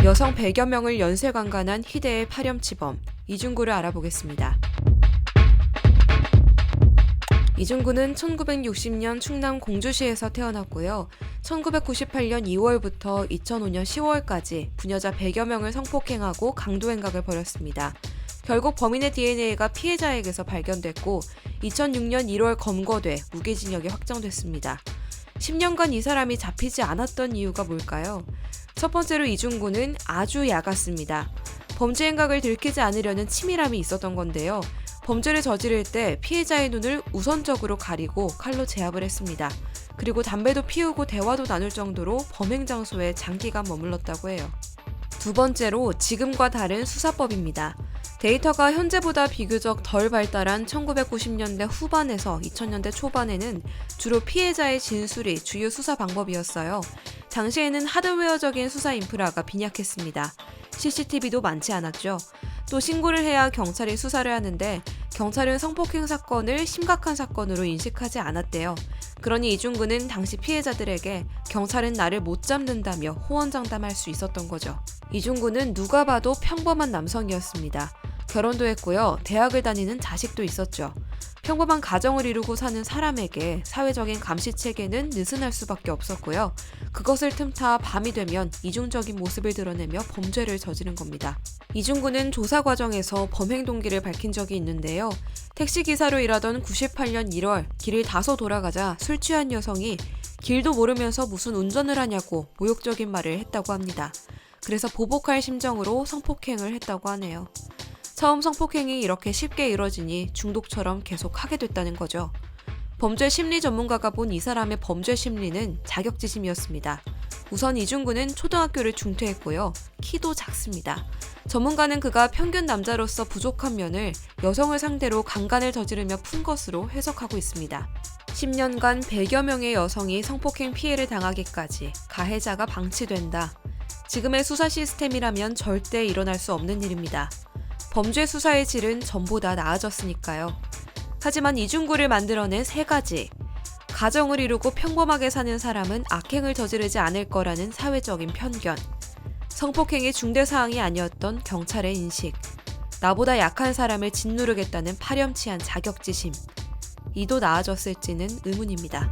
여성 100여 명을 연쇄강간한 희대의 파렴치범 이중구를 알아보겠습니다. 이중구는 1960년 충남 공주시에서 태어났고요. 1998년 2월부터 2005년 10월까지 부녀자 100여 명을 성폭행하고 강도행각을 벌였습니다. 결국 범인의 DNA가 피해자에게서 발견됐고 2006년 1월 검거돼 무기징역이 확정됐습니다. 10년간 이 사람이 잡히지 않았던 이유가 뭘까요? 첫 번째로 이중구는 아주 야갔습니다. 범죄 행각을 들키지 않으려는 치밀함이 있었던 건데요. 범죄를 저지를 때 피해자의 눈을 우선적으로 가리고 칼로 제압을 했습니다. 그리고 담배도 피우고 대화도 나눌 정도로 범행 장소에 장기간 머물렀다고 해요. 두 번째로 지금과 다른 수사법입니다. 데이터가 현재보다 비교적 덜 발달한 1990년대 후반에서 2000년대 초반에는 주로 피해자의 진술이 주요 수사 방법이었어요. 당시에는 하드웨어적인 수사 인프라가 빈약했습니다. CCTV도 많지 않았죠. 또 신고를 해야 경찰이 수사를 하는데 경찰은 성폭행 사건을 심각한 사건으로 인식하지 않았대요. 그러니 이중구는 당시 피해자들에게 경찰은 나를 못 잡는다며 호언장담할 수 있었던 거죠. 이중구는 누가 봐도 평범한 남성이었습니다. 결혼도 했고요. 대학을 다니는 자식도 있었죠. 평범한 가정을 이루고 사는 사람에게 사회적인 감시체계는 느슨할 수밖에 없었고요. 그것을 틈타 밤이 되면 이중적인 모습을 드러내며 범죄를 저지른 겁니다. 이중구는 조사 과정에서 범행 동기를 밝힌 적이 있는데요. 택시기사로 일하던 98년 1월 길을 다소 돌아가자 술 취한 여성이 길도 모르면서 무슨 운전을 하냐고 모욕적인 말을 했다고 합니다. 그래서 보복할 심정으로 성폭행을 했다고 하네요. 처음 성폭행이 이렇게 쉽게 이뤄지니 중독처럼 계속 하게 됐다는 거죠. 범죄 심리 전문가가 본 이 사람의 범죄 심리는 자격지심이었습니다. 우선 이중구는 초등학교를 중퇴했고요. 키도 작습니다. 전문가는 그가 평균 남자로서 부족한 면을 여성을 상대로 강간을 저지르며 푼 것으로 해석하고 있습니다. 10년간 100여 명의 여성이 성폭행 피해를 당하기까지 가해자가 방치된다. 지금의 수사 시스템이라면 절대 일어날 수 없는 일입니다. 범죄 수사의 질은 전보다 나아졌으니까요. 하지만 이중구를 만들어낸 세 가지. 가정을 이루고 평범하게 사는 사람은 악행을 저지르지 않을 거라는 사회적인 편견. 성폭행이 중대사항이 아니었던 경찰의 인식. 나보다 약한 사람을 짓누르겠다는 파렴치한 자격지심. 이도 나아졌을지는 의문입니다.